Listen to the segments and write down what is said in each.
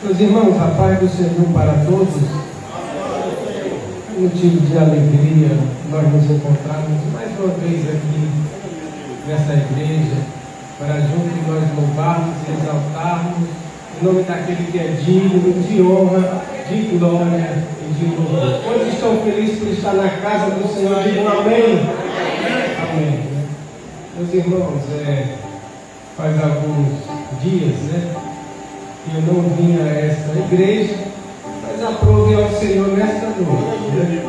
Meus irmãos, a paz do Senhor para todos. É motivo de alegria nós nos encontrarmos mais uma vez aqui nessa igreja, para juntos nós louvarmos e exaltarmos o nome daquele que é digno de honra, de glória e de louvor. Quantos estão felizes por estar na casa do Senhor? Digam amém. Amém. Meus irmãos, faz alguns dias, que eu não vim a esta igreja, mas aprove ao Senhor nesta noite.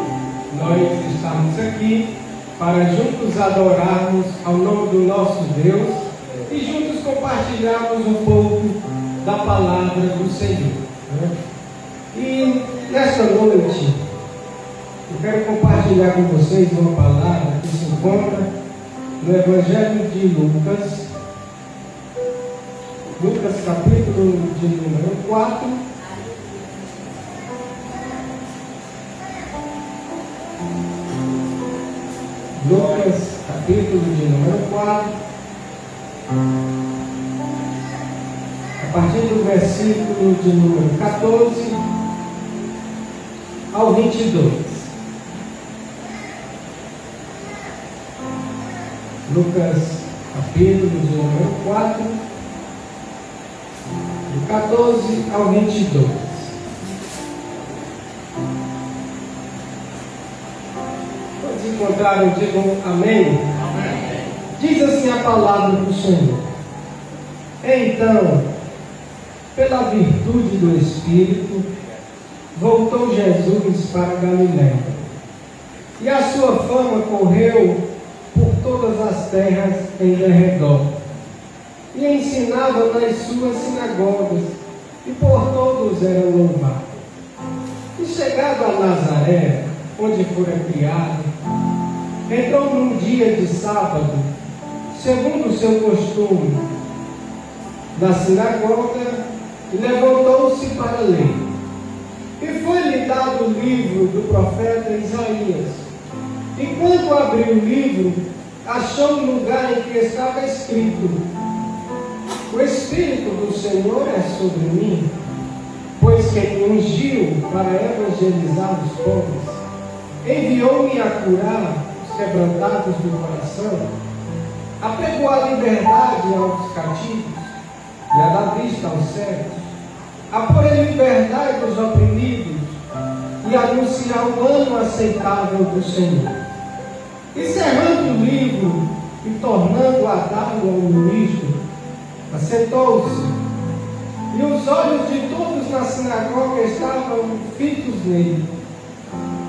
Nós estamos aqui para juntos adorarmos ao nome do nosso Deus e juntos compartilharmos um pouco da palavra do Senhor. E nesta noite eu quero compartilhar com vocês uma palavra que se encontra no Evangelho de Lucas, capítulo de número 4. Lucas, capítulo de número 4. A partir do versículo de número 14 ao 22. Lucas, capítulo de número 4. Do 14 ao 22. Quando encontraram, digam amém. Amém. Diz assim a palavra do Senhor. Então, pela virtude do Espírito, voltou Jesus para Galiléia. E a sua fama correu por todas as terras em derredor. E ensinava nas suas sinagogas, e por todos era louvado. E chegado a Nazaré, onde fora criado, entrou num dia de sábado, segundo o seu costume, na sinagoga, e levantou-se para ler. E foi-lhe dado o livro do profeta Isaías. E quando abriu o livro, achou um lugar em que estava escrito: o Espírito do Senhor é sobre mim, pois que me ungiu para evangelizar os pobres, enviou-me a curar os quebrantados do coração, a pregoar liberdade aos cativos e a dar vista aos cegos, a pôr em liberdade os oprimidos e anunciar o ano aceitável do Senhor. E cerrando o livro e tornando a dar-o ao ministro, assentou-se, e os olhos de todos na sinagoga estavam fitos nele.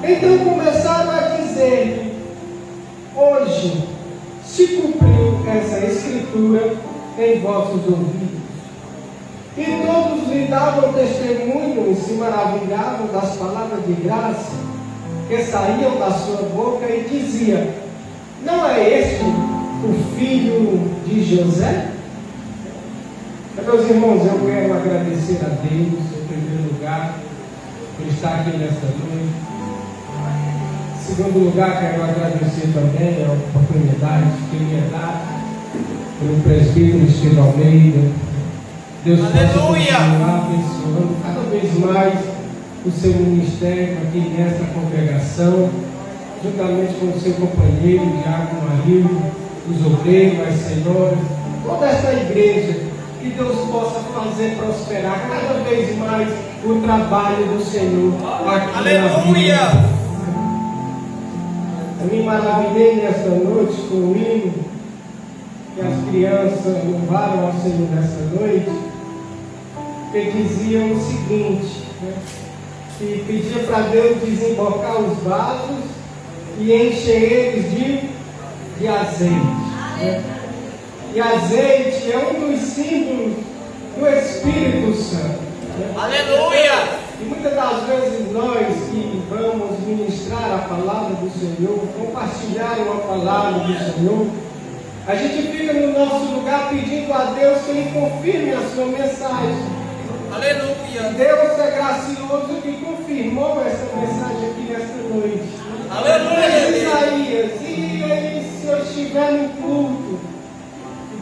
Então começaram a dizer: hoje se cumpriu essa escritura em vossos ouvidos. E todos lhe davam testemunho e se maravilhavam das palavras de graça que saíam da sua boca, e dizia: não é este o filho de José? Meus irmãos, eu quero agradecer a Deus, em primeiro lugar, por estar aqui nesta noite. Em segundo lugar, quero agradecer também a oportunidade que me é dada pelo presbítero Estevão Almeida. Deus possa continuar abençoando cada vez mais o seu ministério aqui nesta congregação, juntamente com o seu companheiro, Diácono Marinho, os obreiros, as senhoras, toda esta igreja. Que Deus possa fazer prosperar cada vez mais o trabalho do Senhor aqui. Aleluia! Na vida. Eu me maravilhei nesta noite com o hino que as crianças louvaram ao Senhor nessa noite, que diziam o seguinte, que pedia para Deus desembocar os vasos e encher eles de azeite. E azeite é um dos símbolos do Espírito Santo. Aleluia! E muitas das vezes nós que vamos ministrar a palavra do Senhor, compartilhar uma palavra do Senhor, a gente fica no nosso lugar pedindo a Deus que Ele confirme a sua mensagem. Aleluia! Deus é gracioso que confirmou essa mensagem aqui nesta noite. Aleluia! Isaías, e ele, se eu estiver no culto,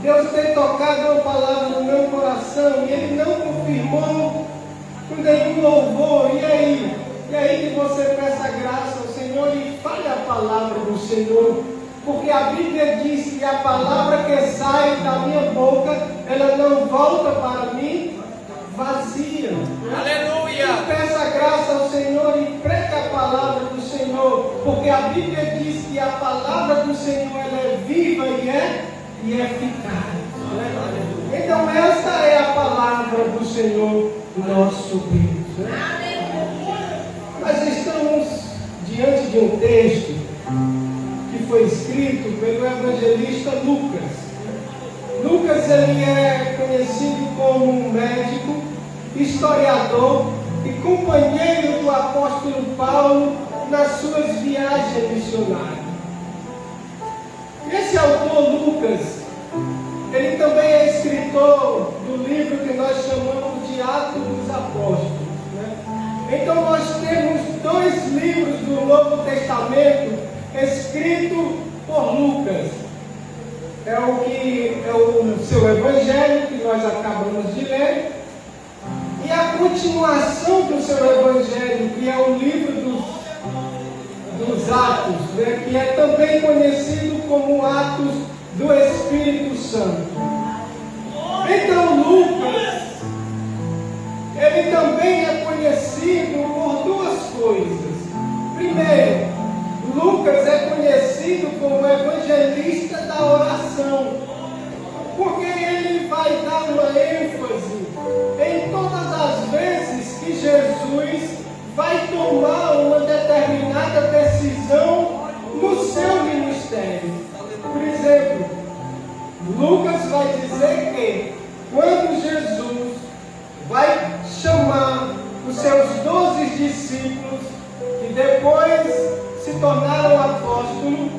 Deus tem tocado uma palavra no meu coração e Ele não confirmou, com nenhum louvor. E aí? E aí que você peça graça ao Senhor e fale a palavra do Senhor. Porque a Bíblia diz que a palavra que sai da minha boca, ela não volta para mim vazia. Aleluia! E peça graça ao Senhor e pregue a palavra do Senhor. Porque a Bíblia diz que a palavra do Senhor ela é viva e é eficaz. Então essa é a palavra do Senhor nosso Deus. Nós estamos diante de um texto que foi escrito pelo evangelista Lucas. Lucas ele é conhecido como um médico, historiador e companheiro do apóstolo Paulo nas suas viagens missionárias. Esse autor Lucas, ele também é escritor do livro que nós chamamos de Atos dos Apóstolos. Então nós temos 2 livros do Novo Testamento escritos por Lucas. É o seu Evangelho que nós acabamos de ler, e a continuação do seu Evangelho, que é o livro dos Atos, que é também conhecido como Atos do Espírito Santo. Então Lucas, ele também é conhecido por 2 coisas. Primeiro, Lucas é conhecido como evangelista da oração, porque ele vai dar uma ênfase em todas as vezes que Jesus vai tomar uma determinada decisão no seu ministério. Por exemplo, Lucas vai dizer que quando Jesus vai chamar os seus 12 discípulos, que depois se tornaram apóstolos,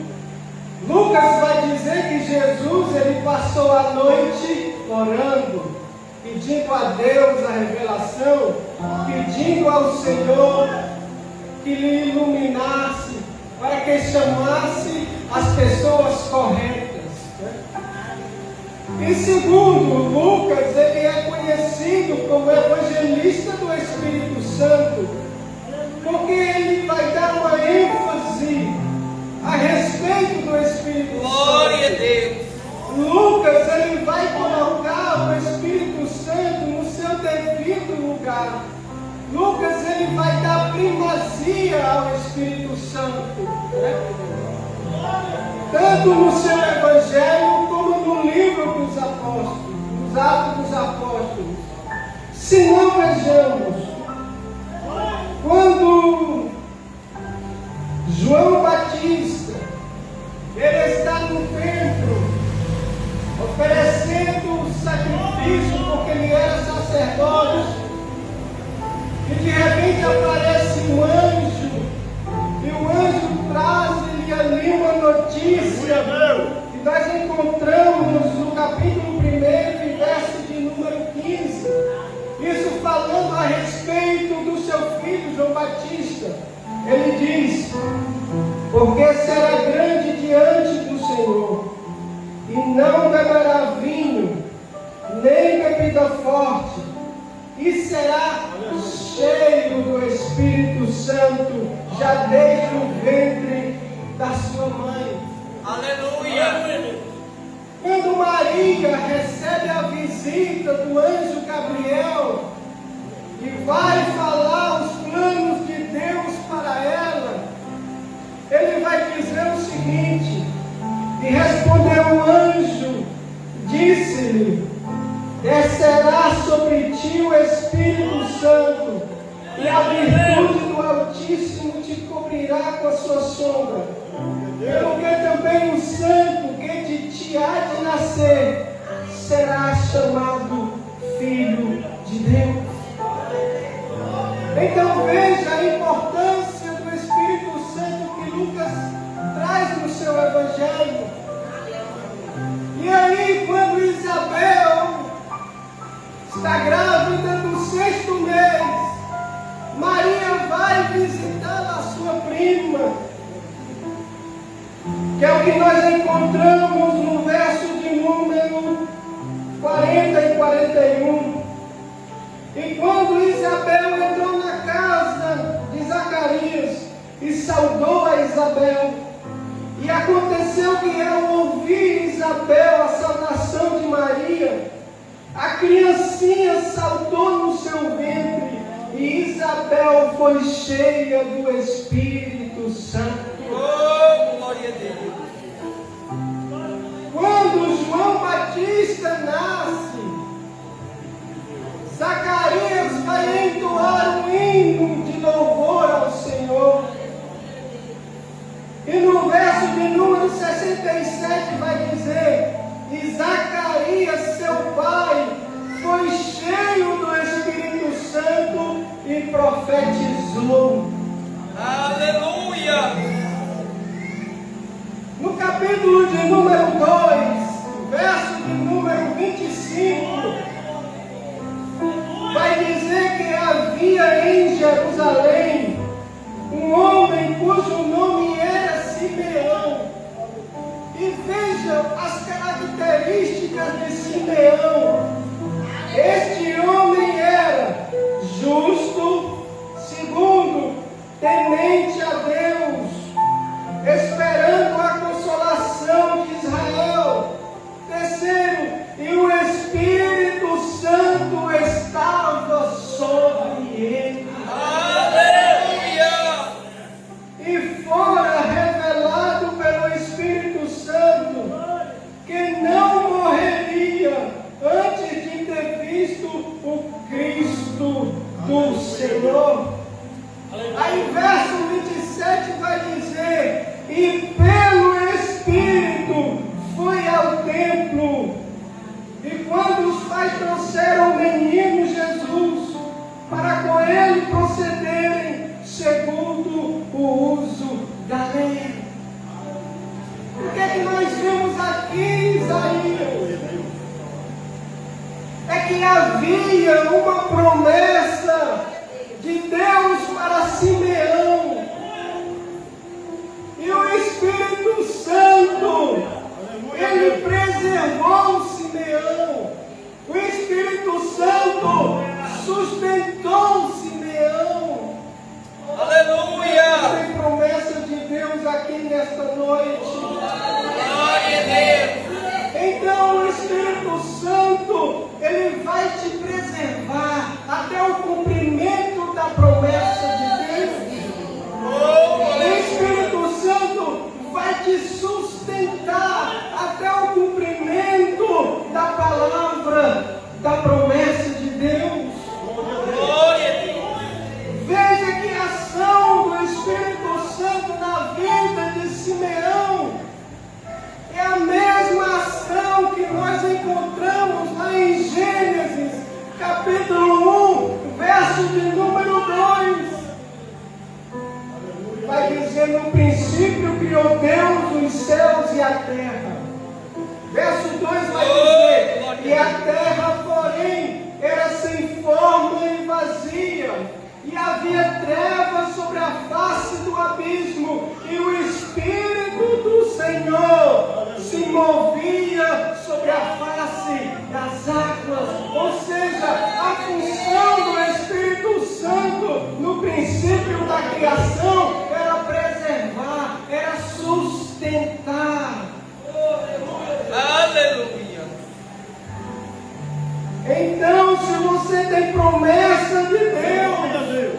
Lucas vai dizer que Jesus ele passou a noite orando, pedindo a Deus a revelação, pedindo ao Senhor que lhe iluminasse, para que chamasse as pessoas corretas. E segundo, Lucas ele é conhecido como evangelista do Espírito Santo, porque ele vai dar uma ênfase a respeito do Espírito Santo. Glória a Deus! Lucas ele vai colocar o Espírito Santo no seu devido lugar. Lucas ele vai dar primazia ao Espírito Santo, tanto no seu Evangelho como no livro dos Apóstolos, nos Atos dos Apóstolos. Se não vejamos, quando João Batista ele está no templo oferecendo sacrifício, porque ele era sacerdote, e de repente aparece um anjo, e o anjo traz-lhe ali uma notícia que nós encontramos no capítulo 1, verso de número 15. Isso falando a respeito do seu filho João Batista. Ele diz: porque será grande diante do Senhor, e não beberá vinho, nem bebida forte, e será cheio do Espírito Santo, já desde o ventre da sua mãe. Aleluia! Quando Maria recebe a visita do anjo Gabriel e vai falar os planos de Deus para ela, ele vai dizer o seguinte: e respondeu o anjo, disse-lhe: descerá sobre ti o Espírito Santo, e a virtude do Altíssimo te cobrirá com a sua sombra. Porque também o santo que de ti há de nascer será chamado Filho de Deus. Então veja a importância do Espírito Santo que Lucas traz no seu Evangelho. E aí, quando Isabel está grávida do 6º mês, Maria vai visitar a sua prima, que é o que nós encontramos no verso de número 40 e 41. E quando Isabel entrou na casa de Zacarias e saudou a Isabel, e aconteceu que ao ouvir Isabel a saudação de Maria, a criancinha saltou no seu ventre, e Isabel foi cheia do Espírito Santo. Oh, glória a Deus. Quando João Batista nasce, Zacarias vai entoar um hino de louvor ao Senhor. E no verso de número 67 vai dizer: e Zacarias, seu pai, foi cheio do Espírito Santo e profetizou. Aleluia! No capítulo de número 2, verso de número 25, vai dizer que havia em Jerusalém um homem cujo nome era Simeão. E vejam as características de Simeão. Este homem era justo, segundo, temente a Deus, esperando a consolação de Israel. Terceiro, e o Espírito Santo estava sobre ele. Aleluia! E fora revelado pelo Espírito Santo que não morreria antes de ter visto o Cristo do Senhor. Aí verso 27 vai dizer: e pelo Espírito foi ao templo. E quando os pais trouxeram o menino Jesus, para com ele procederem segundo o uso da lei. O que é que nós vemos aqui, Isaías? É que havia uma promessa de Deus para Simeão. E o Espírito Santo, ele preservou Simeão. O Espírito Santo sustentou Simeão. Aleluia! Tem promessa de Deus aqui nesta noite. Glória a Deus! Então o Espírito Santo, ele vai te preservar até o cumprimento da promessa de Deus. O Espírito Santo vai te sustentar até o cumprimento da palavra, da promessa de Deus. Glória a Deus! Veja que a ação do Espírito Santo na vida de Simeão é a mesma ação que nós encontramos lá em Gênesis, capítulo 1, verso de número 2. Vai dizer: no princípio criou Deus os céus e a terra. Verso 2 vai dizer: e a terra, porém, era sem forma e vazia, e havia trevas sobre a face do abismo, e o Espírito do Senhor se movia sobre a face das águas. Ou seja, a função do Espírito Santo no princípio da criação era preservar, era sustentar. Aleluia! Então, se você tem promessa de Deus,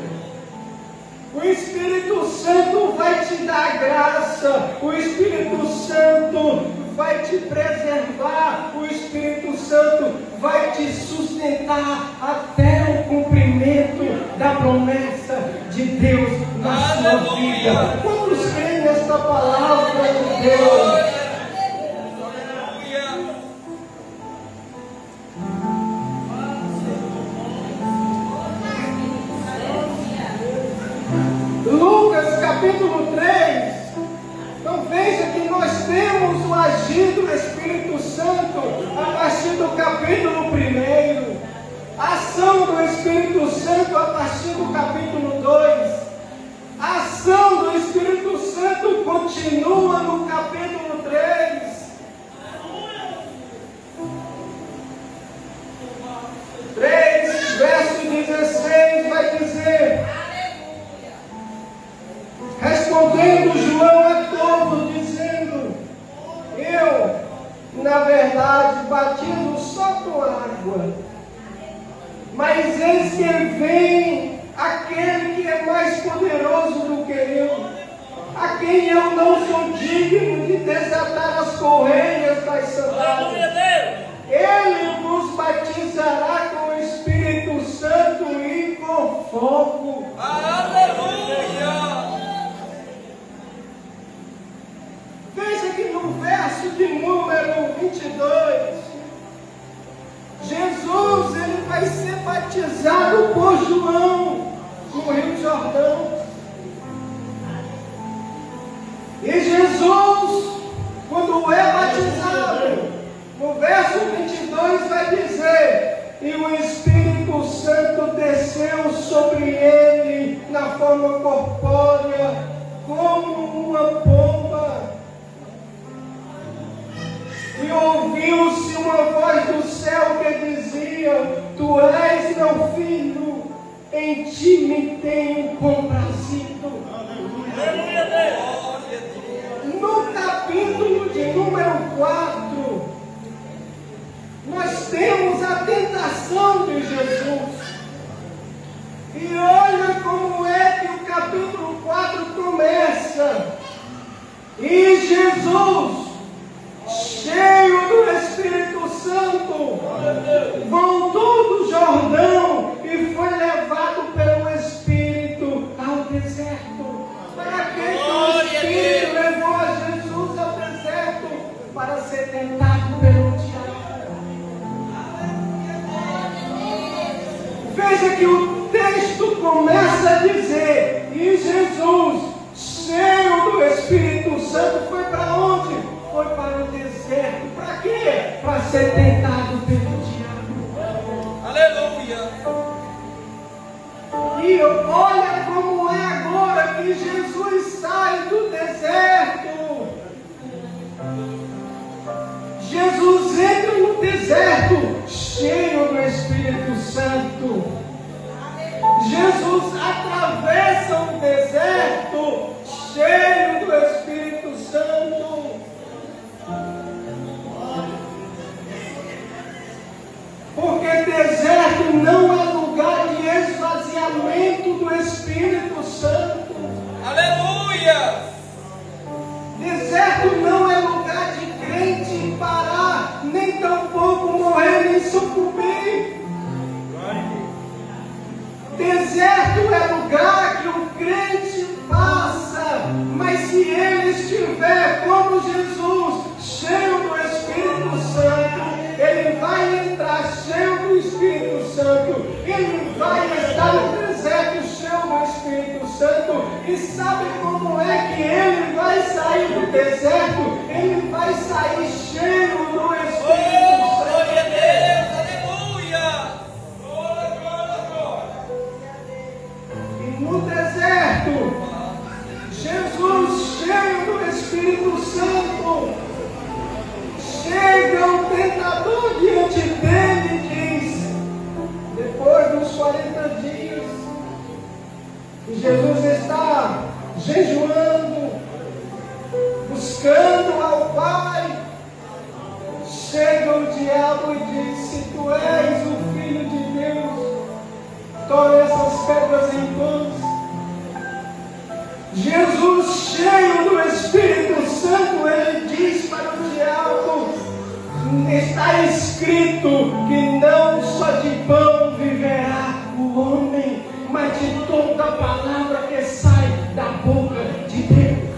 o Espírito Santo vai te dar graça, o Espírito Santo vai te preservar, o Espírito Santo vai te sustentar até o cumprimento da promessa de Deus na sua vida. Quantos creem nesta palavra de Deus? Lucas capítulo 3, então veja que nós temos o agir do Espírito Santo a partir do capítulo 1, a ação do Espírito Santo a partir do capítulo 2, a ação do Espírito Santo continua no capítulo 3. 3, verso de Eis que vem aquele que é mais poderoso do que eu, a quem eu não sou digno de desatar as correias das sandálias. Ele vos batizará com o Espírito Santo e com fogo. Aleluia! Veja que no verso de número 22, Jesus ele vai ser batizado por João no Rio Jordão. E Jesus, quando é batizado, no verso 22 vai dizer: e o Espírito Santo desceu sobre ele na forma corpórea, como uma pomba. E ouviu-se uma voz do céu que dizia: tu és meu filho, em ti me tenho comprazido. No capítulo de número 4, nós temos a tentação de Jesus. E olha como é que o capítulo 4 começa. E Jesus, cheio do Espírito Santo, voltou do Jordão e foi levado pelo Espírito ao deserto. Para que o Espírito levou a Jesus ao deserto? Para ser tentado pelo diabo. Veja que o texto começa a dizer: e Jesus, cheio do Espírito Santo, foi para onde? Foi para o deserto. Para quê? Para ser tentado pelo diabo. Aleluia! E olha como é agora que Jesus sai do deserto. Jesus entra no deserto cheio do Espírito Santo. Jesus atravessa o deserto cheio do Espírito Santo. Porque deserto não é lugar de esvaziamento do Espírito Santo. Aleluia! Deserto não é lugar de crente parar, nem tampouco morrer, nem sucumbir. Deserto é lugar que o crente passa, mas se ele estiver como Jesus, cheio do Espírito Santo, ele vai entrar cheio do Espírito Santo, ele vai estar no deserto cheio do Espírito Santo. E sabe como é que ele vai sair do deserto? Ele vai sair cheio do Espírito Santo. Glória a Deus! Aleluia! E no deserto, Jesus cheio do Espírito Santo, chega o tentador diante dele e diz, depois dos 40 dias, e Jesus está jejuando, buscando ao Pai, chega o diabo e diz, se tu és o Filho de Deus, torna essas pedras em pães. Jesus, cheio do Espírito Santo, ele diz para o diabo, está escrito que não só de pão viverá o homem, mas de toda a palavra que sai da boca de Deus.